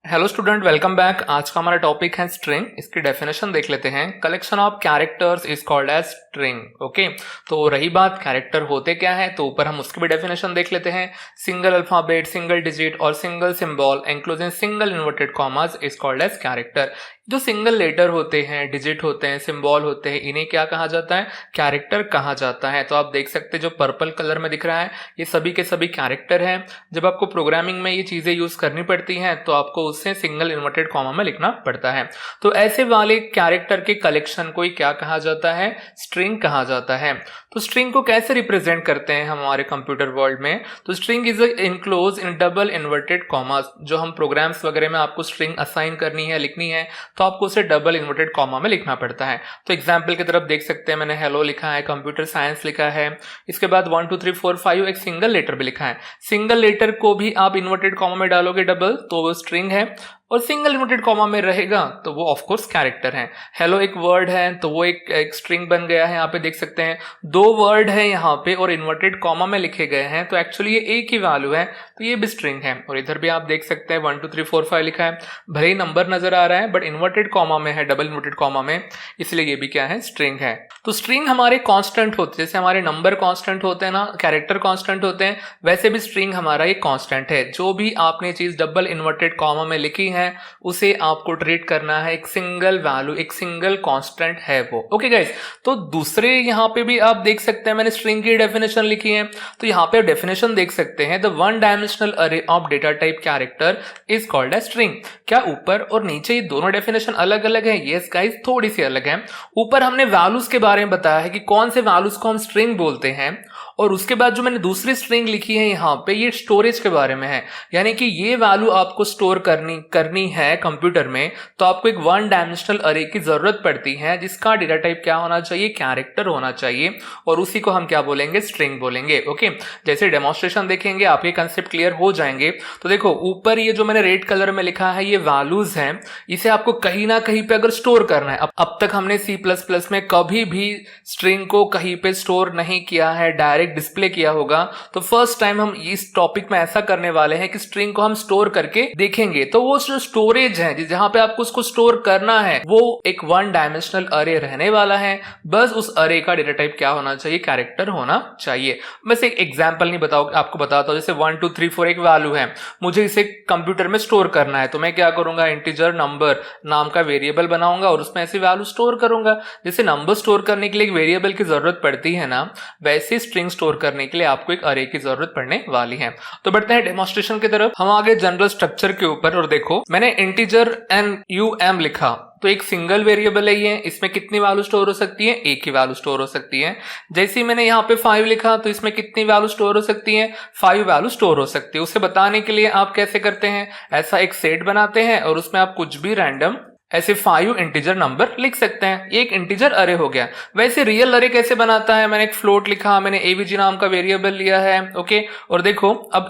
Hello student, welcome back. आज का हमारा टॉपिक है स्ट्रिंग। इसकी डेफिनेशन देख लेते हैं। Collection of characters is called as string. Okay, तो रही बात कैरेक्टर होते क्या है, तो ऊपर हम उसकी भी डेफिनेशन देख लेते हैं। सिंगल अल्फाबेट, सिंगल डिजिट और single symbol including single inverted commas is called as character. जो सिंगल लेटर होते हैं, डिजिट होते हैं, सिंबल होते हैं, इन्हें क्या कहा जाता है? कैरेक्टर कहा जाता है। तो आप देख सकते हैं जो पर्पल कलर में दिख रहा है, ये सभी के सभी कैरेक्टर हैं। जब आपको प्रोग्रामिंग में ये चीजें यूज करनी पड़ती हैं तो आपको उससे सिंगल इन्वर्टेड कॉमा में लिखना पड़ता है। तो ऐसे वाले कैरेक्टर के कलेक्शन को ही क्या कहा जाता है? स्ट्रिंग कहा जाता है। तो स्ट्रिंग को कैसे रिप्रेजेंट करते हैं हमारे कंप्यूटर वर्ल्ड में? तो string is enclose in double inverted commas. जो हम प्रोग्राम्स वगैरह में आपको स्ट्रिंग असाइन करनी है, लिखनी है, तो आपको उसे डबल इन्वर्टेड कॉमा में लिखना पड़ता है। तो एग्जाम्पल की तरफ देख सकते हैं, मैंने हेलो लिखा है, कंप्यूटर साइंस लिखा है, इसके बाद 1 2 3 4 5 एक सिंगल लेटर भी लिखा है। सिंगल लेटर को भी आप इन्वर्टेड कॉमा में डालोगे डबल, तो वो स्ट्रिंग है, और सिंगल इन्वर्टेड कॉमा में रहेगा तो वो ऑफ कोर्स कैरेक्टर है। हेलो एक वर्ड है तो वो एक स्ट्रिंग बन गया है। यहाँ पे देख सकते हैं दो वर्ड है यहाँ पे और इन्वर्टेड कॉमा में लिखे गए हैं, तो एक्चुअली ये एक ही वैल्यू है, तो ये भी स्ट्रिंग है। और इधर भी आप देख सकते हैं 1 2 3 4 5 लिखा है, भले ही नंबर नजर आ रहा है बट इन्वर्टेड कॉमा में है, डबल इन्वर्टेड कॉमा में, इसलिए ये भी क्या है? स्ट्रिंग है। तो स्ट्रिंग हमारे कांस्टेंट होते हैं, जैसे हमारे नंबर कांस्टेंट होते हैं ना, कैरेक्टर कांस्टेंट होते हैं, वैसे भी स्ट्रिंग हमारा एक कांस्टेंट है। जो भी आपने चीज डबल इन्वर्टेड कॉमा में लिखी है उसे आपको ट्रीट करना है एक सिंगल वैल्यू, एक सिंगल कांस्टेंट है वो। ओके गाइस, तो दूसरे यहाँ पे भी आप देख सकते हैं मैंने स्ट्रिंग की डेफिनेशन लिखी है, तो यहाँ पे डेफिनेशन देख सकते हैं, the one dimensional array of data type character is called as string. क्या ऊपर और नीचे ये दोनों डेफिनेशन अलग अलग है? यस गाइस, थोड़ी सी अलग है। ऊपर हमने वैल्यूज के बारे में बताया है कि कौन से वैल्यूज को हम स्ट्रिंग बोलते हैं, और उसके बाद जो मैंने दूसरी स्ट्रिंग लिखी है यहाँ पे, ये स्टोरेज के बारे में है। यानी कि ये वैल्यू आपको स्टोर करनी है कंप्यूटर में, तो आपको एक वन डायमेंशनल अरे की जरूरत पड़ती है, जिसका डेटा टाइप क्या होना चाहिए? कैरेक्टर होना चाहिए, और उसी को हम क्या बोलेंगे? स्ट्रिंग बोलेंगे। ओके, जैसे डेमोन्स्ट्रेशन देखेंगे आपके कंसेप्ट क्लियर हो जाएंगे। तो देखो ऊपर ये जो मैंने रेड कलर में लिखा है, ये वैल्यूज हैं, इसे आपको कहीं ना कहीं पे अगर स्टोर करना है। अब तक हमने C++ में कभी भी स्ट्रिंग को कहीं पे स्टोर नहीं किया है, डायरेक्ट डिस्प्ले किया होगा, तो फर्स्ट टाइम हम इस टॉपिक में ऐसा करने वाले हैं कि स्ट्रिंग को हम स्टोर करके देखेंगे। तो वो जो स्टोरेज है जहां पे आपको उसको स्टोर करना है, वो एक वन डायमेंशनल अरे रहने वाला है। बस उस अरे का डेटा टाइप क्या होना चाहिए? कैरेक्टर होना चाहिए। बस एक एग्जांपल नहीं बताओ, आपको बताता हूं। जैसे 1 2 3 4 एक वैल्यू है, मुझे इसे कंप्यूटर में स्टोर करना है, तो मैं क्या करूंगा? इंटीजर नंबर नाम का वेरिएबल बनाऊंगा और उसमें ऐसी वैल्यू स्टोर करूंगा। जैसे नंबर स्टोर करने के लिए एक वेरिएबल की जरूरत पड़ती है ना, वैसे स्ट्रिंग स्टोर करने के लिए आपको एक अरे की जरूरत पड़ने वाली है। तो बढ़ते हैं डेमोन्स्ट्रेशन की तरफ। हम आगे जनरल स्ट्रक्चर के ऊपर, और देखो मैंने इंटीजर NUM लिखा, तो एक सिंगल वेरिएबल है ये, इसमें कितनी वैल्यू स्टोर हो सकती है? एक ही वैल्यू स्टोर हो सकती है। जैसे ही मैंने यहाँ पे 5 लिखा, तो इसमें कितनी वैल्यू स्टोर हो सकती है? 5 वैल्यू स्टोर हो सकती है। उसे बताने के लिए आप कैसे करते हैं? ऐसा एक सेट बनाते हैं और उसमें आप कुछ भी रैंडम ऐसे 5 इंटीजर नंबर लिख सकते हैं। ये एक इंटीजर अरे हो गया। वैसे रियल अरे कैसे बनाता है? मैंने एक फ्लोट लिखा, मैंने AVG नाम का वेरिएबल लिया है। ओके, और देखो अब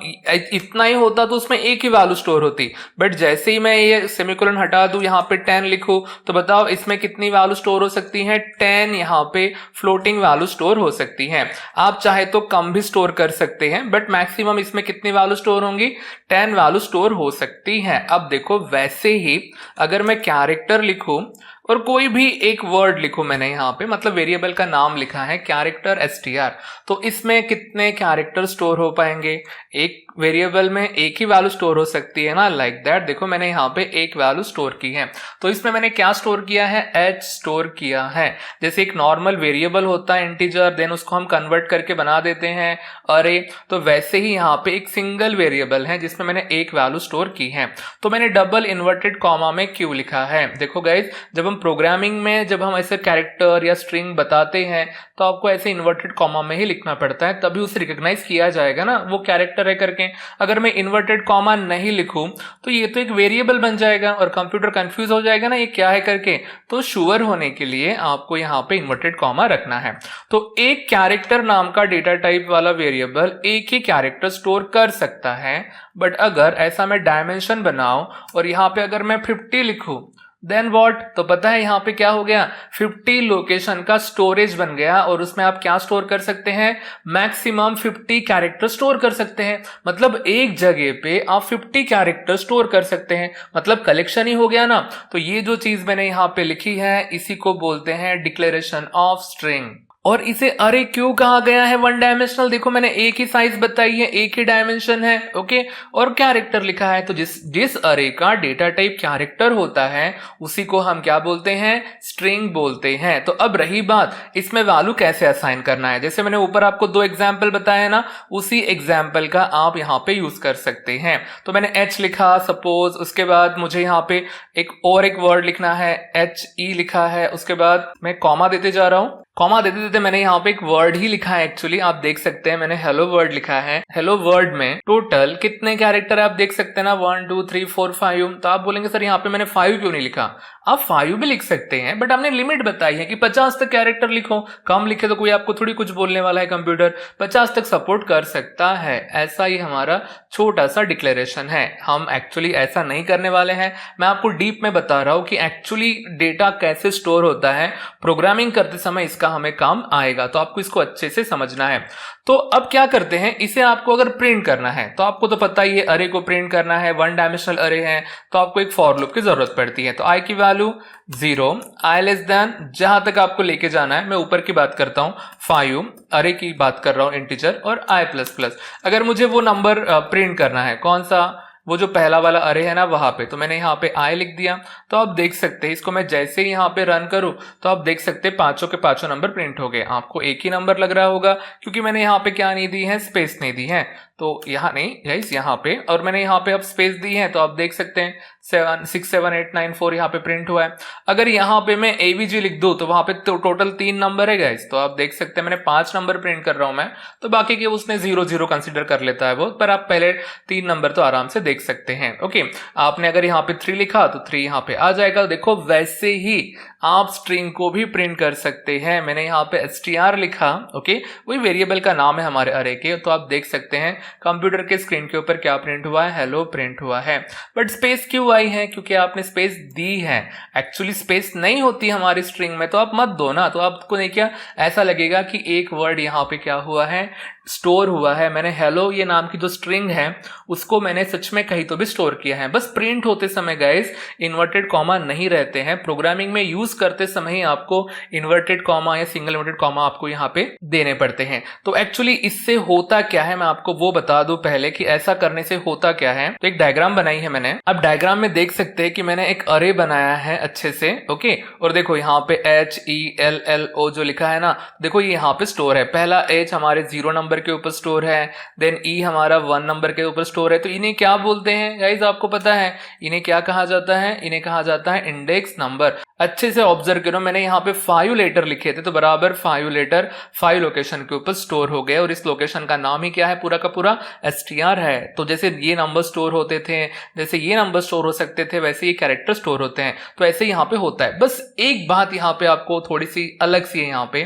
इतना ही होता तो उसमें एक ही वैल्यू स्टोर होती, बट जैसे ही मैं ये सेमीकोलन हटा दूं, यहाँ पे 10 लिखूं, तो बताओ इसमें कितनी वैल्यू स्टोर हो सकती है? 10 यहाँ पे फ्लोटिंग वैल्यू स्टोर हो सकती है। आप चाहे तो कम भी स्टोर कर सकते हैं, बट मैक्सिमम इसमें कितनी वैल्यू स्टोर होंगी? 10 वैल्यू स्टोर हो सकती है। अब देखो वैसे ही अगर मैं कैरेक्टर लिखूं और कोई भी एक वर्ड लिखूं, मैंने यहाँ पे मतलब वेरिएबल का नाम लिखा है कैरेक्टर STR, तो इसमें कितने कैरेक्टर स्टोर हो पाएंगे? एक वेरिएबल में एक ही वैल्यू स्टोर हो सकती है ना, लाइक दैट। देखो मैंने यहाँ पे एक वैल्यू स्टोर की है, तो इसमें मैंने क्या स्टोर किया है? H स्टोर किया है। जैसे एक नॉर्मल वेरिएबल होता है इंटीजर, देन उसको हम कन्वर्ट करके बना देते हैं अरे, तो वैसे ही यहाँ पे एक सिंगल वेरिएबल है जिसमें मैंने एक वैल्यू स्टोर की है, तो मैंने डबल इन्वर्टेड कॉमा में Q लिखा है। देखो गाइज, जब हम प्रोग्रामिंग में जब हम ऐसे कैरेक्टर या स्ट्रिंग बताते हैं, तो आपको ऐसे इन्वर्टेड कॉमा में ही लिखना पड़ता है, तभी उसे रिकॉग्नाइज किया जाएगा ना वो कैरेक्टर है करके। अगर मैं इन्वर्टेड कॉमा नहीं लिखूं तो ये तो एक वेरिएबल बन जाएगा और कंप्यूटर कंफ्यूज हो जाएगा ना ये क्या है करके। तो श्योर होने के लिए आपको यहाँ पे इन्वर्टेड कॉमा रखना है। तो एक कैरेक्टर नाम का डेटा टाइप वाला वेरिएबल एक ही कैरेक्टर स्टोर कर सकता है, बट अगर ऐसा मैं डायमेंशन बनाऊं और यहाँ पे अगर मैं 50 लिखूं, देन व्हाट, तो पता है यहाँ पे क्या हो गया, 50 लोकेशन का स्टोरेज बन गया और उसमें आप क्या स्टोर कर सकते हैं, मैक्सिमम 50 कैरेक्टर स्टोर कर सकते हैं। मतलब एक जगह पे आप 50 कैरेक्टर स्टोर कर सकते हैं, मतलब कलेक्शन ही हो गया ना। तो ये जो चीज मैंने यहाँ पे लिखी है इसी को बोलते हैं डिक्लेरेशन ऑफ स्ट्रिंग। और इसे अरे क्यों कहा गया है वन डायमेंशनल, देखो मैंने एक ही साइज बताई है, एक ही डायमेंशन है, ओके, और कैरेक्टर लिखा है। तो जिस अरे का डेटा टाइप कैरेक्टर होता है उसी को हम क्या बोलते हैं, स्ट्रिंग बोलते हैं। तो अब रही बात इसमें वैल्यू कैसे असाइन करना है, जैसे मैंने ऊपर आपको 2 एग्जाम्पल बताया ना, उसी एग्जाम्पल का आप यहाँ पे यूज कर सकते हैं। तो मैंने h लिखा सपोज, उसके बाद मुझे यहाँ पे एक वर्ड लिखना है, HE लिखा है, उसके बाद मैं कॉमा देते जा रहा हूं, कॉमा देते देते मैंने यहाँ पे एक वर्ड ही लिखा है, एक्चुअली आप देख सकते हैं मैंने हेलो वर्ड लिखा है। हेलो वर्ड में टोटल कितने कैरेक्टर आप देख सकते हैं ना, 1 2 3 4 5। तो आप बोलेंगे सर यहाँ पे मैंने 5 क्यों नहीं लिखा, आप 5 भी लिख सकते हैं, बट हमने लिमिट बताई है कि 50 तक कैरेक्टर लिखो, कम लिखे तो कोई आपको थोड़ी कुछ बोलने वाला है, कंप्यूटर 50 तक सपोर्ट कर सकता है। ऐसा ही हमारा छोटा सा डिक्लेरेशन है। हम एक्चुअली ऐसा नहीं करने वाले हैं, मैं आपको डीप में बता रहा हूं कि एक्चुअली डेटा कैसे स्टोर होता है, प्रोग्रामिंग करते समय इसका हमें काम आएगा, तो आपको इसको अच्छे से समझना है। तो अब क्या करते हैं, इसे आपको अगर प्रिंट करना है तो आपको तो पता ही है अरे को प्रिंट करना है, 1 डायमेंशनल अरे है तो आपको एक फॉर लूप की जरूरत पड़ती है। तो आई की वैल्यू 0, आई लेस देन जहां तक आपको लेके जाना है, मैं ऊपर की बात करता हूं 5, अरे की बात कर रहा हूं इंटीजर, और आई प्लस प्लस। अगर मुझे वो नंबर प्रिंट करना है, कौन सा, वो जो पहला वाला अरे है ना वहां पे, तो मैंने यहाँ पे आई लिख दिया। तो आप देख सकते हैं इसको मैं जैसे ही यहाँ पे रन करूं तो आप देख सकते हैं पांचों के पांचों नंबर प्रिंट हो गए। आपको एक ही नंबर लग रहा होगा क्योंकि मैंने यहाँ पे क्या नहीं दी है, स्पेस नहीं दी है, तो यहाँ नहीं गाइस यहाँ पे, और मैंने यहाँ पे अब स्पेस दी है तो आप देख सकते हैं 7 6 7 8 9 4 यहाँ पे प्रिंट हुआ है। अगर यहाँ पे मैं एवीजी लिख दूं तो वहां पे तो टोटल 3 नंबर है गाइस, तो आप देख सकते हैं मैंने 5 नंबर प्रिंट कर रहा हूं मैं, तो बाकी के उसने 0 0 कंसिडर कर लेता है वो, पर आप पहले 3 नंबर तो आराम से देख सकते हैं। ओके, आपने अगर यहाँ पे 3 लिखा तो 3 यहाँ पे आ जाएगा। देखो वैसे ही आप स्ट्रिंग को भी प्रिंट कर सकते हैं। मैंने यहाँ पे str लिखा, ओके, वही वेरिएबल का नाम है हमारे अरे के, तो आप देख सकते हैं कंप्यूटर के स्क्रीन के ऊपर क्या प्रिंट हुआ है, हेलो प्रिंट हुआ है। बट स्पेस क्यों आई है, क्योंकि आपने स्पेस दी है। एक्चुअली स्पेस नहीं होती हमारी स्ट्रिंग में, तो आप मत दो ना, तो आपको नहीं क्या ऐसा लगेगा कि एक वर्ड यहाँ पे क्या हुआ है, स्टोर हुआ है। मैंने हेलो ये नाम की जो स्ट्रिंग है उसको मैंने सच में कहीं तो भी स्टोर किया है। बस प्रिंट होते समय गाइस इन्वर्टेड कॉमा नहीं रहते हैं, प्रोग्रामिंग में यूज करते समय ही आपको इन्वर्टेड कॉमा या सिंगल इन्वर्टेड कॉमा आपको यहाँ पे देने पड़ते हैं। तो एक्चुअली इससे होता क्या है मैं आपको वो बता दूं पहले कि ऐसा करने से होता क्या है। तो एक डायग्राम बनाई है मैंने, अब डायग्राम में देख सकते हैं कि मैंने एक अरे बनाया है अच्छे से, ओके, और देखो यहाँ पे HELLO जो लिखा है ना, देखो ये यहाँ पे स्टोर है। पहला H हमारे 0 नंबर के ऊपर स्टोर है, देन E हमारा 1 नंबर के ऊपर स्टोर है। तो इन्हें क्या बोलते हैं गाइस, आपको पता है इन्हें क्या कहा जाता है, इन्हें कहा जाता है इंडेक्स नंबर। अच्छे से ऑब्जर्व करो, मैंने यहाँ पे 5 लेटर लिखे थे, तो बराबर 5 लेटर 5 लोकेशन के ऊपर स्टोर हो गए, और इस लोकेशन का नाम ही क्या है, पूरा का पूरा str है। तो जैसे ये नंबर स्टोर होते थे, जैसे ये नंबर स्टोर हो सकते थे, वैसे ये कैरेक्टर स्टोर होते हैं, तो ऐसे यहाँ पे होता है। बस एक बात यहाँ पे आपको थोड़ी सी अलग सी है यहाँ पे,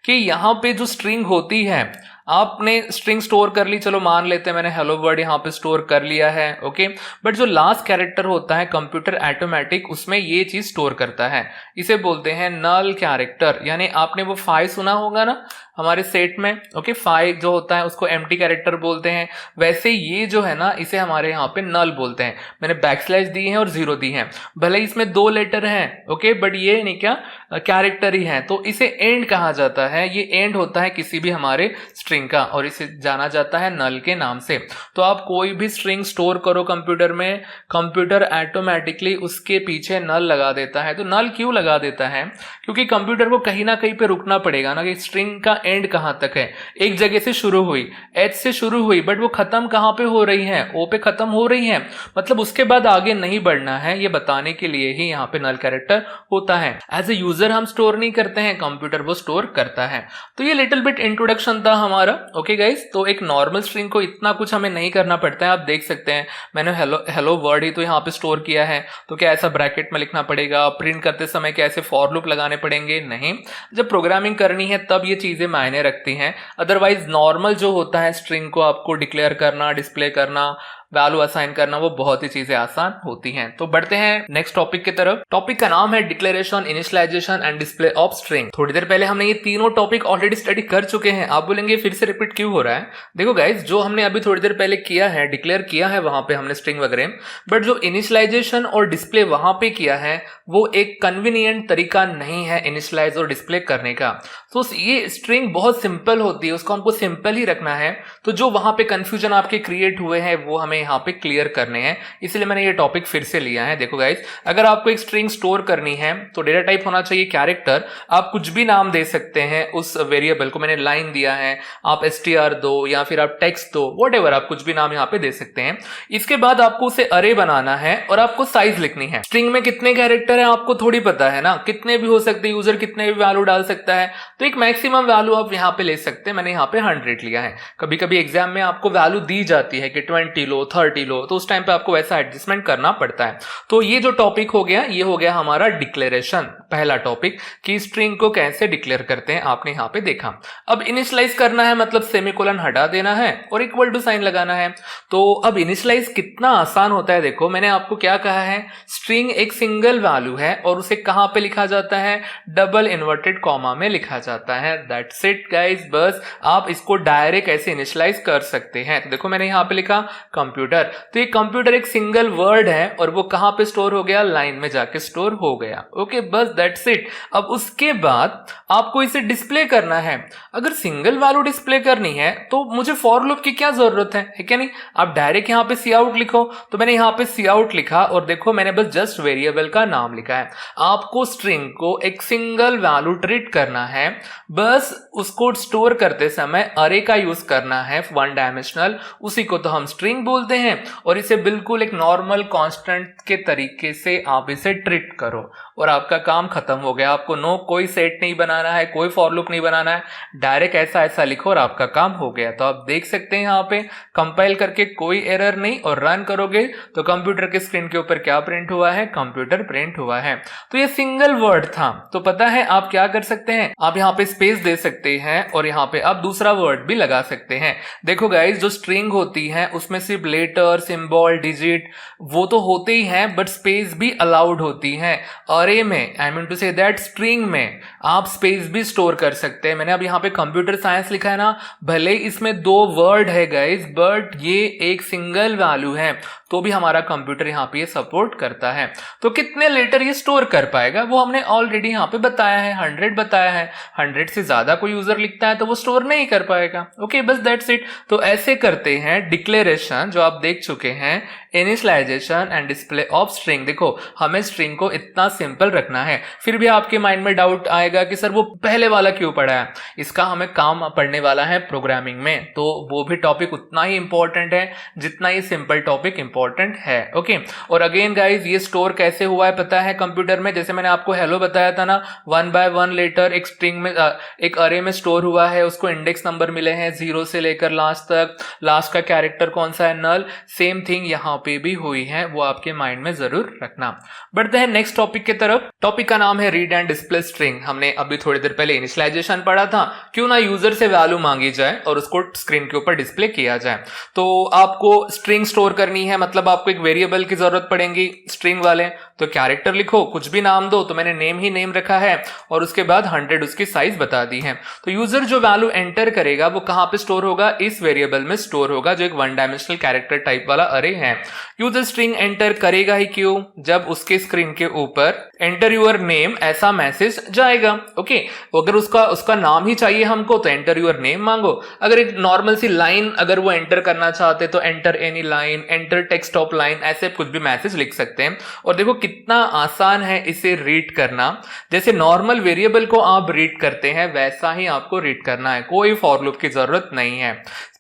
कि यहाँ पे जो स्ट्रिंग होती है, आपने स्ट्रिंग स्टोर कर ली, चलो मान लेते हैं मैंने हेलो वर्ड यहाँ पे स्टोर कर लिया है, ओके, बट जो लास्ट कैरेक्टर होता है कंप्यूटर ऑटोमेटिक उसमें ये चीज स्टोर करता है, इसे बोलते हैं नल कैरेक्टर। यानी आपने वो 5 सुना होगा ना हमारे सेट में, ओके, 5 जो होता है उसको एम्प्टी कैरेक्टर बोलते हैं, वैसे ये जो है ना इसे हमारे यहाँ पे नल बोलते हैं। मैंने बैकस्लैश दी है और 0 दी है, भले इसमें 2 लेटर हैं, ओके, बट ये नहीं क्या कैरेक्टर ही है, तो इसे एंड कहा जाता है। ये एंड होता है किसी भी हमारे स्ट्रिंग का, और इसे जाना जाता है नल के नाम से। तो आप कोई भी स्ट्रिंग स्टोर करो कंप्यूटर में, कंप्यूटर ऑटोमेटिकली उसके पीछे नल लगा देता है। तो नल क्यों लगा देता है, क्योंकि कंप्यूटर को कहीं ना कहीं पे रुकना पड़ेगा ना, कि स्ट्रिंग का एंड कहां तक है। एक जगह से शुरू हुई, H से शुरू हुई, बट वो खत्म कहां पे हो रही है, O पे खत्म हो रही है, मतलब उसके बाद आगे नहीं बढ़ना है, ये बताने के लिए ही यहाँ पे नल कैरेक्टर होता है। एज ए यूजर हम स्टोर नहीं करते हैं, कंप्यूटर वो स्टोर करता है। तो ये लिटिल बिट इंट्रोडक्शन था हमारा, ओके गाइस। तो एक नॉर्मल स्ट्रिंग को इतना कुछ हमें नहीं करना पड़ता है। आप देख सकते हैं मैंने हेलो वर्ड ही तो यहाँ पे स्टोर किया है, तो क्या ऐसा ब्रैकेट में लिखना पड़ेगा, प्रिंट करते समय क्या ऐसे फॉर लूप लगाने पड़ेंगे, नहीं। जब प्रोग्रामिंग करनी है तब ये चीजें मायने रखती हैं। अदरवाइज नॉर्मल जो होता है स्ट्रिंग को आपको डिक्लेयर करना, डिस्प्ले करना, वैल्यू असाइन करना वो बहुत ही चीजें आसान होती हैं। तो बढ़ते हैं नेक्स्ट टॉपिक की तरफ। टॉपिक का नाम है declaration, initialisation and display of string. थोड़ी देर पहले हमने ये तीनों टॉपिक ऑलरेडी स्टडी कर चुके हैं। आप बोलेंगे फिर से रिपीट क्यों हो रहा है? देखो गाइज, जो हमने अभी थोड़ी देर पहले किया है, डिक्लेयर किया है वहां पे हमने स्ट्रिंग वगैरह, बट जो इनिशियलाइजेशन और डिस्प्ले वहां पे किया है वो एक कन्वीनियंट तरीका नहीं है इनिशियलाइज और डिस्प्ले करने का। तो ये स्ट्रिंग बहुत सिंपल होती है, उसको हमको सिंपल ही रखना है। तो जो वहां पे कंफ्यूजन आपके क्रिएट हुए हैं वो हमें यहाँ पे क्लियर करने हैं, इसलिए मैंने ये टॉपिक फिर से लिया है। देखो गाइज, अगर आपको एक स्ट्रिंग स्टोर करनी है तो डेटा टाइप होना चाहिए कैरेक्टर। आप कुछ भी नाम दे सकते हैं उस वेरिएबल को। मैंने लाइन दिया है, आप str दो या फिर आप टेक्स्ट दो, व्हाटएवर, आप कुछ भी नाम यहाँ पे दे सकते हैं। इसके बाद आपको उसे अरे बनाना है और आपको साइज लिखनी है। स्ट्रिंग में कितने कैरेक्टर है आपको थोड़ी पता है ना, कितने भी हो सकते हैं, यूजर कितने भी वैल्यू डाल सकता है। तो एक मैक्सिमम वैल्यू आप यहाँ पे ले सकते हैं। मैंने यहाँ पे 100 लिया है। कभी कभी एग्जाम में आपको वैल्यू दी जाती है कि 20 लो, 30 लो, तो उस टाइम पे आपको वैसा एडजस्टमेंट करना पड़ता है। तो ये जो टॉपिक हो गया, ये हो गया हमारा डिक्लेरेशन, पहला टॉपिक कि स्ट्रिंग को कैसे डिक्लेयर करते हैं, आपने यहाँ पे देखा। अब इनिशियलाइज करना है, मतलब सेमीकोलन हटा देना है और इक्वल टू साइन लगाना है। तो अब इनिशियलाइज कितना आसान होता है, देखो मैंने आपको क्या कहा है, स्ट्रिंग एक सिंगल वैल्यू है और उसे कहां पे लिखा जाता है, डबल इन्वर्टेड कॉमा में लिखा जाता है। दैट्स इट गाइस, बस आप इसको डायरेक्ट ऐसे इनिशियलाइज कर सकते हैं। तो देखो मैंने यहाँ पे लिखा कंप्यूटर, तो ये कंप्यूटर एक सिंगल वर्ड है और वो कहां पे स्टोर हो गया, लाइन में जाके स्टोर हो गया। ओके, बस दैट्स इट। अब उसके बाद आपको इसे डिस्प्ले करना है। अगर सिंगल वैल्यू डिस्प्ले करनी है तो मुझे फॉर लूप की क्या जरूरत है क्या नहीं? आप डायरेक्ट यहाँ पे सी आउट लिखो। तो मैंने यहाँ पे सी आउट लिखा और देखो मैंने बस जस्ट वेरिएबल का नाम लिखा है। आपको स्ट्रिंग को एक सिंगल वैल्यू ट्रीट करना है, बस उसको स्टोर करते समय अरे का यूज करना है, वन डायमेंशनल, उसी को तो हम स्ट्रिंग बोलते हैं। और इसे बिल्कुल एक नॉर्मल कांस्टेंट के तरीके से आप इसे ट्रीट करो और आपका काम खत्म हो गया। आपको कोई सेट नहीं बनाना है, कोई फॉर लूप नहीं बनाना है, डायरेक्ट ऐसा ऐसा लिखो और आपका काम हो गया। तो आप देख सकते हैं यहाँ पे कंपाइल करके कोई एरर नहीं, और रन करोगे तो कंप्यूटर के स्क्रीन के ऊपर क्या प्रिंट हुआ है, कंप्यूटर प्रिंट हुआ है। तो ये सिंगल वर्ड था। तो पता है आप क्या कर सकते हैं, आप यहाँ पे स्पेस दे सकते हैं और यहाँ पे आप दूसरा वर्ड भी लगा सकते हैं। देखो गाइज, जो स्ट्रिंग होती है उसमें सिर्फ लेटर, सिंबल, डिजिट वो तो होते ही हैं, बट स्पेस भी अलाउड होती है। अरे में, I mean to say that string में आप स्पेस भी स्टोर कर सकते हैं। मैंने अब यहाँ पे कंप्यूटर साइंस लिखा है ना, भले इसमें 2 वर्ड है गाइज, बट ये एक सिंगल वैल्यू है, तो भी हमारा कंप्यूटर यहाँ पे सपोर्ट करता है। तो कितने लेटर ये स्टोर कर पाएगा वो हमने ऑलरेडी यहाँ पे बताया है, 100 बताया है। 100 से ज्यादा कोई यूजर लिखता है तो वो स्टोर नहीं कर पाएगा। ओके, बस दैट्स इट। तो ऐसे करते हैं डिक्लेरेशन, जो आप देख चुके हैं, initialisation and display of string. देखो हमें स्ट्रिंग को इतना सिंपल रखना है। फिर भी आपके माइंड में डाउट आएगा कि सर वो पहले वाला क्यों पढ़ा है, इसका हमें काम पढ़ने वाला है प्रोग्रामिंग में, तो वो भी टॉपिक उतना ही इंपॉर्टेंट है जितना ये सिंपल टॉपिक इंपॉर्टेंट है। ओके, और अगेन गाइज, ये स्टोर कैसे हुआ है पता है कंप्यूटर में? जैसे मैंने आपको हेलो बताया था ना, 1 by 1 लेटर एक स्ट्रिंग में, एक अरे में स्टोर हुआ है, उसको इंडेक्स नंबर मिले हैं 0 से लेकर लास्ट तक, लास्ट का कैरेक्टर कौन सा है, नल। सेम थिंग यहाँ पे भी हुई है, वो आपके माइंड में जरूर रखना। बढ़ते हैं नेक्स्ट टॉपिक की तरफ। टॉपिक का नाम है रीड एंड डिस्प्ले स्ट्रिंग। हमने अभी थोड़ी देर पहले इनिशियलाइजेशन पढ़ा था, क्यों ना यूजर से वैल्यू मांगी जाए और उसको स्क्रीन के ऊपर डिस्प्ले किया जाए। तो आपको स्ट्रिंग स्टोर करनी है, मतलब आपको एक वेरिएबल की जरूरत पड़ेगी स्ट्रिंग वाले। तो कैरेक्टर लिखो, कुछ भी नाम दो, तो मैंने नेम ही नेम रखा है और उसके बाद 100 उसकी साइज बता दी है। तो यूजर जो वैल्यू एंटर करेगा वो कहां पे स्टोर होगा, इस वेरिएबल में स्टोर होगा, जो एक 1 डायमेंशनल कैरेक्टर टाइप वाला अरे है। यूजर स्ट्रिंग एंटर करेगा ही क्यों, जब उसके स्क्रीन के ऊपर एंटर यूर नेम ऐसा मैसेज जाएगा। ओके, अगर उसका नाम ही चाहिए हमको तो एंटर यूर नेम मांगो। अगर एक नॉर्मल सी लाइन अगर वो एंटर करना चाहते तो enter any line, enter text of line, ऐसे कुछ भी मैसेज लिख सकते हैं। और देखो कितना आसान है इसे रीड करना। जैसे नॉर्मल वेरिएबल को आप रीड करते हैं वैसा ही आपको रीड करना है, कोई फॉर लूप की जरूरत नहीं है।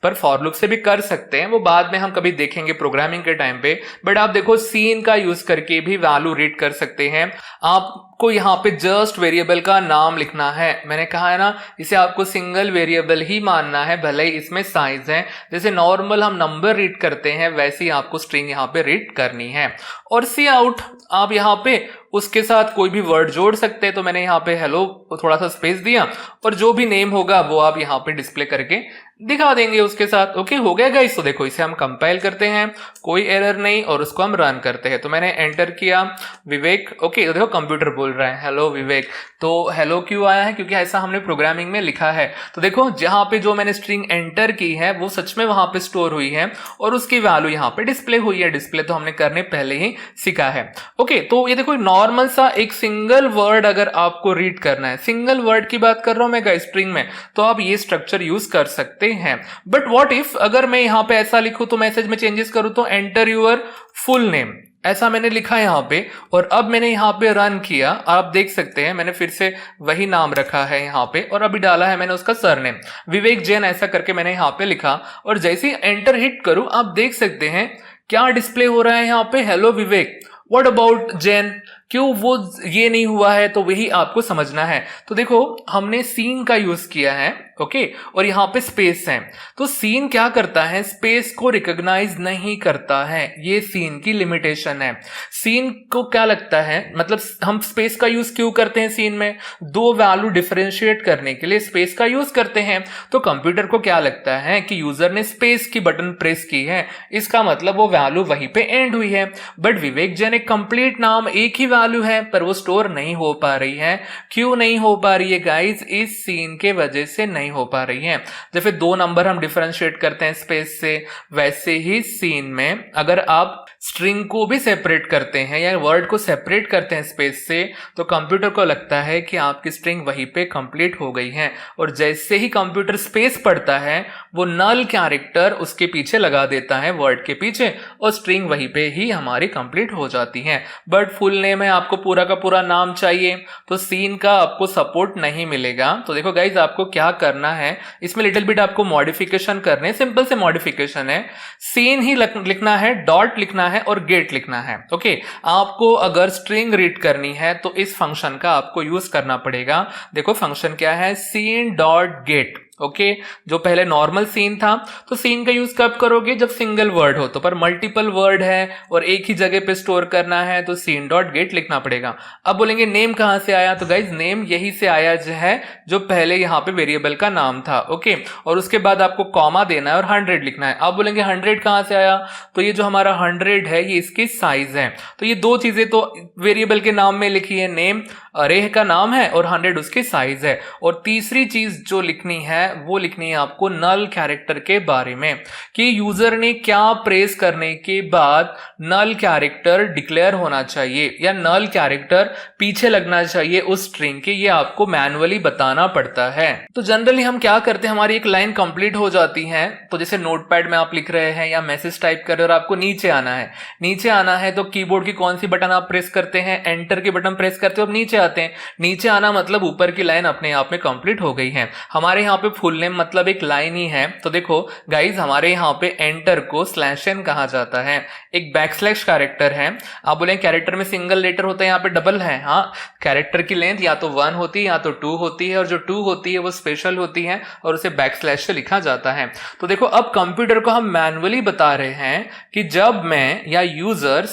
पर फॉर लूप से भी कर सकते हैं, वो बाद में हम कभी देखेंगे प्रोग्रामिंग के टाइम पे। बट आप देखो सीन का यूज करके भी वैल्यू रीड कर सकते हैं। आप आपको यहाँ पे जस्ट वेरिएबल का नाम लिखना है। मैंने कहा है ना, इसे आपको सिंगल वेरिएबल ही मानना है, भले ही इसमें साइज है। जैसे नॉर्मल हम नंबर रीड करते हैं वैसे ही आपको स्ट्रिंग यहाँ पे रीड करनी है। और सी आउट आप यहाँ पे उसके साथ कोई भी वर्ड जोड़ सकते हैं। तो मैंने यहाँ पे हेलो थोड़ा सा स्पेस दिया और जो भी नेम होगा वो आप यहाँ पे डिस्प्ले करके दिखा देंगे उसके साथ। ओके, हो गया गाइस। तो देखो इसे हम कंपाइल करते हैं, कोई एरर नहीं, और उसको हम रन करते हैं। तो मैंने एंटर किया विवेक। ओके, तो देखो कंप्यूटर बोल रहा है हेलो विवेक। तो हेलो क्यों आया है? क्योंकि ऐसा हमने प्रोग्रामिंग में लिखा है। तो देखो जहां पे जो मैंने स्ट्रिंग एंटर की है वो सच में वहां पे स्टोर हुई है और उसकी वैल्यू यहाँ पे डिस्प्ले हुई है। डिस्प्ले तो हमने करने पहले ही सीखा है। ओके, तो ये देखो नॉर्मल सा एक सिंगल वर्ड अगर आपको रीड करना है, सिंगल वर्ड की बात कर रहा हूं मैं गाइस स्ट्रिंग में, तो आप ये स्ट्रक्चर यूज कर सकते हैं। बट व्हाट इफ अगर मैं यहां पे ऐसा लिखूं, तो मैसेज में चेंजेस करूं तो एंटर योर फुल नेम, ऐसा मैंने लिखा है यहाँ पे, और अब मैंने यहाँ पे रन किया। आप देख सकते हैं मैंने फिर से वही नाम रखा है यहाँ पे और अभी डाला है मैंने उसका सरनेम विवेक जैन, ऐसा करके मैंने यहाँ पे लिखा। और जैसे ही एंटर हिट करूं आप देख सकते हैं क्या डिस्प्ले हो रहा है यहाँ पे, hello Vivek. What about Jain? क्यों वो ये नहीं हुआ है? तो वही आपको समझना है। तो देखो हमने सीन का यूज किया है, ओके, और यहाँ पे स्पेस है। तो सीन क्या करता है, स्पेस को रिकॉग्नाइज नहीं करता है, ये सीन की लिमिटेशन है। सीन को क्या लगता है, मतलब हम स्पेस का यूज क्यों करते हैं सीन में? दो वैल्यू डिफरेंशिएट करने के लिए स्पेस का यूज करते हैं। तो कंप्यूटर को क्या लगता है कि यूजर ने स्पेस की बटन प्रेस की है, इसका मतलब वो वैल्यू वहीं पे एंड हुई है। बट विवेक जैन एक कंप्लीट नाम, एक ही वैल्यू है, पर वो स्टोर नहीं हो पा रही है। क्यों नहीं हो पा रही है गाइज? इस सीन के वजह से नहीं हो पा रही है। जैसे दो नंबर हम डिफरेंशिएट करते हैं स्पेस से, वैसे ही सीन में अगर आप स्ट्रिंग को भी सेपरेट करते हैं या वर्ड को सेपरेट करते हैं स्पेस से, तो कंप्यूटर को लगता है कि आपकी स्ट्रिंग वहीं पे कंप्लीट हो गई है। और जैसे ही कंप्यूटर स्पेस पढ़ता है वो नल कैरेक्टर उसके पीछे लगा देता है, वर्ड के पीछे, और स्ट्रिंग वहीं पे ही हमारी कंप्लीट हो जाती है। बट फुल नेम है, आपको पूरा का पूरा नाम चाहिए, तो सीन का आपको सपोर्ट नहीं मिलेगा। तो देखो गाइज आपको क्या करना है, इसमें लिटिल बिट आपको मॉडिफिकेशन करने, सिंपल से मॉडिफिकेशन है। सीन ही लिखना है, डॉट लिखना है और गेट लिखना है। ओके, आपको अगर स्ट्रिंग रीड करनी है तो इस फंक्शन का आपको यूज करना पड़ेगा। देखो फंक्शन क्या है, सीन डॉट गेट। ओके, जो पहले नॉर्मल सीन था, तो सीन का यूज कब करोगे, जब सिंगल वर्ड हो। तो पर मल्टीपल वर्ड है और एक ही जगह पे स्टोर करना है, तो सीन डॉट गेट लिखना पड़ेगा। अब बोलेंगे नेम कहां से आया, तो गाइज नेम यही से आया है जो पहले यहाँ पे वेरिएबल का नाम था। ओके, और उसके बाद आपको कॉमा देना है और 100 लिखना है। अब बोलेंगे 100 कहां से आया, तो ये जो हमारा 100 है ये इसकी साइज है। तो ये दो चीजें तो वेरिएबल के नाम में लिखी है, नेम अरे का नाम है और 100 उसकी साइज है। और तीसरी चीज जो लिखनी है वो लिखनी है आपको नल कैरेक्टर के बारे में, कि यूजर ने क्या प्रेस करने के बाद नल कैरेक्टर डिक्लेयर होना चाहिए या नल कैरेक्टर पीछे लगना चाहिए उस स्ट्रिंग के, ये आपको मैन्युअली बताना पड़ता है। तो जनरली हम क्या करते हैं, हमारी एक लाइन कंप्लीट हो जाती है, तो जैसे नोटपैड में आप लिख रहे हैं या मैसेज टाइप कर रहे हो और आपको नीचे आना है, नीचे आना है तो कीबोर्ड की कौन सी बटन आप प्रेस करते हैं, एंटर की बटन प्रेस करते हो, अब नीचे आते हैं। नीचे आना मतलब ऊपर की लाइन अपने आप में कंप्लीट हो गई है। हमारे यहाँ पे फुल नेम मतलब एक लाइन ही है। तो देखो गाइज हमारे यहाँ पे एंटर को /n कहा जाता है, एक बैकस्लैश कैरेक्टर है। आप बोले कैरेक्टर में सिंगल लेटर होता है, यहाँ पे डबल है। हाँ, कैरेक्टर की लेंथ या तो 1 होती है या तो 2 होती है, और जो 2 होती है वो स्पेशल होती है और उसे बैकस्लैश से लिखा जाता है। तो देखो अब कंप्यूटर को हम मैन्युअली बता रहे हैं कि जब मैं या यूजर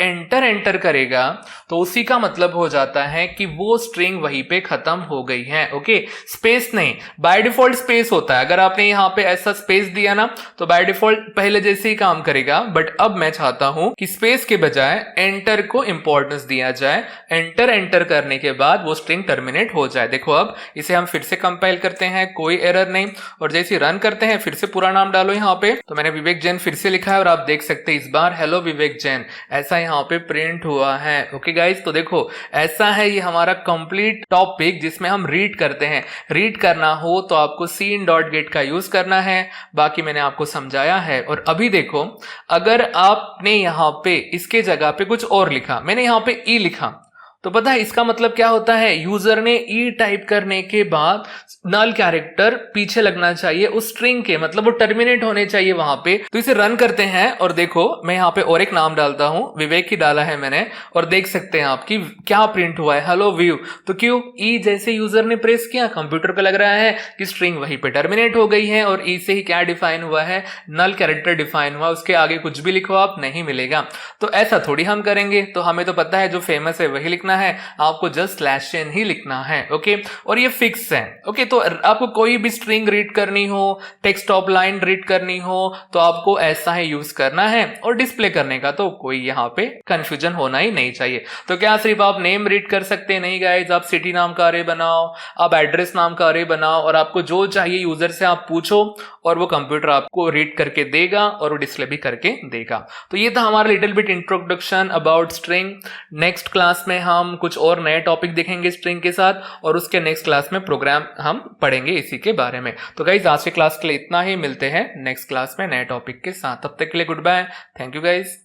एंटर करेगा तो उसी का मतलब हो जाता है कि वो स्ट्रिंग वहीं पे खत्म हो गई है। ओके, स्पेस नहीं, बाय डिफॉल्ट स्पेस होता है। अगर आपने यहाँ पे ऐसा स्पेस दिया ना तो बाय डिफॉल्ट पहले जैसे ही काम करेगा। बट अब मैं चाहता हूं कि स्पेस के बजाय एंटर को इंपॉर्टेंस दिया जाए, एंटर करने के बाद वो स्ट्रिंग टर्मिनेट हो जाए। देखो अब इसे हम फिर से कंपाइल करते हैं, कोई एरर नहीं, और जैसे रन करते हैं फिर से पूरा नाम डालो यहाँ पे। तो मैंने विवेक जैन फिर से लिखा है और आप देख सकते हैं इस बार हेलो विवेक जैन ऐसा यहाँ पे प्रिंट हुआ है। ओके गाइज, तो देखो ऐसा है ये हमारा कंप्लीट टॉपिक जिसमें हम रीड करते हैं। रीड करना हो तो आपको सीन डॉट गेट का यूज करना है, बाकी मैंने आपको समझाया है। और अभी देखो अगर आपने यहाँ पे इसके जगह पे कुछ और लिखा, मैंने यहाँ पे ई लिखा, तो पता है इसका मतलब क्या होता है, यूजर ने ई टाइप करने के बाद नल कैरेक्टर पीछे लगना चाहिए उस स्ट्रिंग के, मतलब वो टर्मिनेट होने चाहिए वहां पे। तो इसे रन करते हैं और देखो मैं यहाँ पे और एक नाम डालता हूं, विवेक ही डाला है मैंने, और देख सकते हैं आप कि क्या प्रिंट हुआ है, हेलो व्यू। तो क्यों, ई जैसे यूजर ने प्रेस किया कंप्यूटर को लग रहा है कि स्ट्रिंग वहीं पे टर्मिनेट हो गई है, और ई से ही क्या डिफाइन हुआ है, नल कैरेक्टर डिफाइन हुआ, उसके आगे कुछ भी लिखो आप नहीं मिलेगा। तो ऐसा थोड़ी हम करेंगे, तो हमें तो पता है जो फेमस है वही लिखना है, आपको जस्ट स्लैश एन ही लिखना है। ओके, और ये फिक्स है। ओके, तो आपको कोई भी स्ट्रिंग रीड करनी हो, टेक्स्ट ऑफ लाइन रीड करनी हो, तो आपको ऐसा ही यूज करना है, और डिस्प्ले करने का तो कोई यहाँ पे कंफ्यूजन होना ही नहीं चाहिए। तो क्या सिर्फ आप नेम रीड कर सकते हैं? नहीं गाइस, आप सिटी नाम का अरे बनाओ, आप एड्रेस नाम का अरे बनाओ, और आपको जो चाहिए यूजर से आप पूछो, और वो कंप्यूटर आपको रीड करके देगा और वो डिस्प्ले भी करके देगा। तो ये था हमारा little bit introduction about string. Next class में हम कुछ और नए टॉपिक देखेंगे स्ट्रिंग के साथ, और उसके नेक्स्ट क्लास में प्रोग्राम हम पढ़ेंगे इसी के बारे में। तो गाइज आज के क्लास के लिए इतना ही, मिलते हैं नेक्स्ट क्लास में नए टॉपिक के साथ, तब तक के लिए good bye, thank you guys.